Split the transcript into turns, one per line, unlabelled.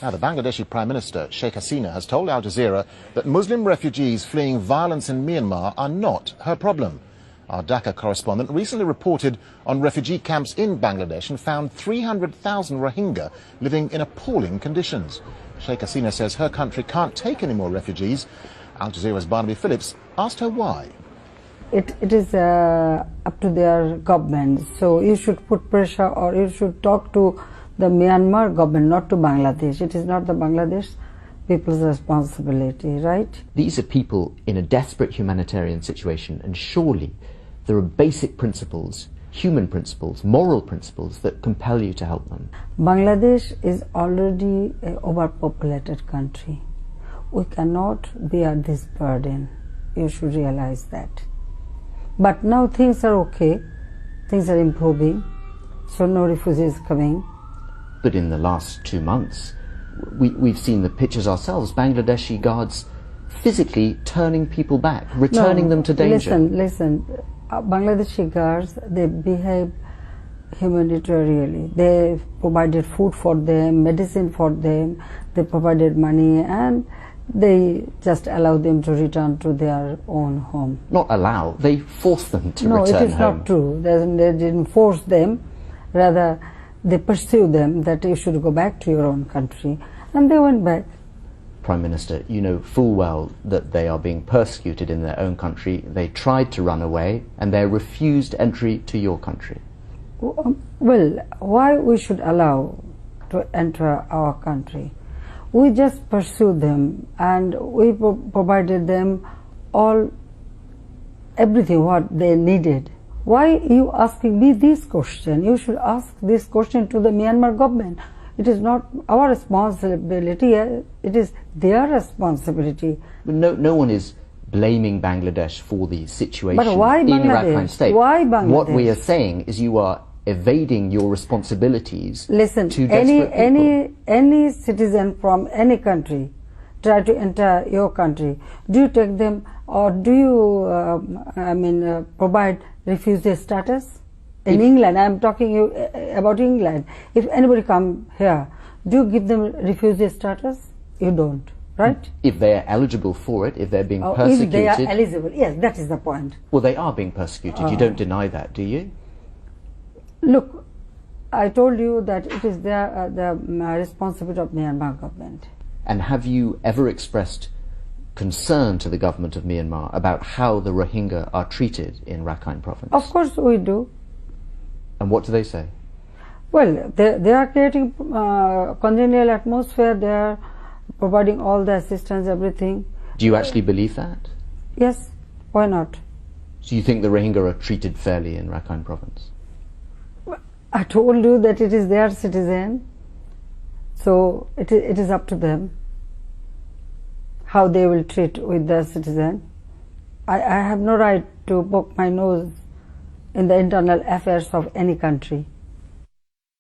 Now, the Bangladeshi Prime Minister, Sheikh Hasina, has told Al Jazeera that Muslim refugees fleeing violence in Myanmar are not her problem. Our Dhaka correspondent recently reported on refugee camps in Bangladesh and found 300,000 Rohingya living in appalling conditions. Sheikh Hasina says her country can't take any more refugees. Al Jazeera's Barnaby Phillips asked her why.
It is up to their government, so you should put pressure, or you should talk to the Myanmar government, not to Bangladesh. It is not the Bangladesh people's responsibility, right?
These are people in a desperate humanitarian situation, and surely there are basic principles, human principles, moral principles that compel you to help them.
Bangladesh is already an overpopulated country. We cannot bear this burden. You should realize that. But now things are okay, things are improving, so no refugees coming.
But in the last 2 months, we've seen the pictures ourselves, Bangladeshi guards physically turning people back, returning them to danger.
Listen, Bangladeshi guards, they behave humanitarianly. They provided food for them, medicine for them, they provided money, and they just allow them to return to their own home.
Not allow, they force them to return home.
No, it is not true. They didn't force them, rather they pursue them that you should go back to your own country, and they went back.
Prime Minister, you know full well that they are being persecuted in their own country. They tried to run away and they're refused entry to your country.
Well, why we should allow to enter our country? We just pursue them and we provided them everything what they needed. Why you asking me this question? You should ask this question to the Myanmar government. It is not our responsibility, it is their responsibility.
But no one is blaming Bangladesh for the situation
but why
in Rakhine State.
Why Bangladesh?
What we are saying is you are evading your responsibilities.
Listen,
to desperate people.
any citizen from any country try to enter your country, do you take them, or do you provide refugee status? In England, I am talking about England. If anybody come here, do you give them refugee status? You don't, right?
If they are eligible for it, if they're being persecuted.
If they are eligible, yes, that is the point.
Well, they are being persecuted. You don't deny that, do you?
Look, I told you that it is the responsibility of Myanmar government.
And have you ever expressed concern to the government of Myanmar about how the Rohingya are treated in Rakhine province?
Of course we do.
And what do they say?
Well, they are creating congenial atmosphere, they are providing all the assistance, everything.
Do you actually believe that?
Yes, why not?
So you think the Rohingya are treated fairly in Rakhine province?
I told you that it is their citizen, so it is up to them how they will treat with their citizen. I have no right to poke my nose in the internal affairs of any country.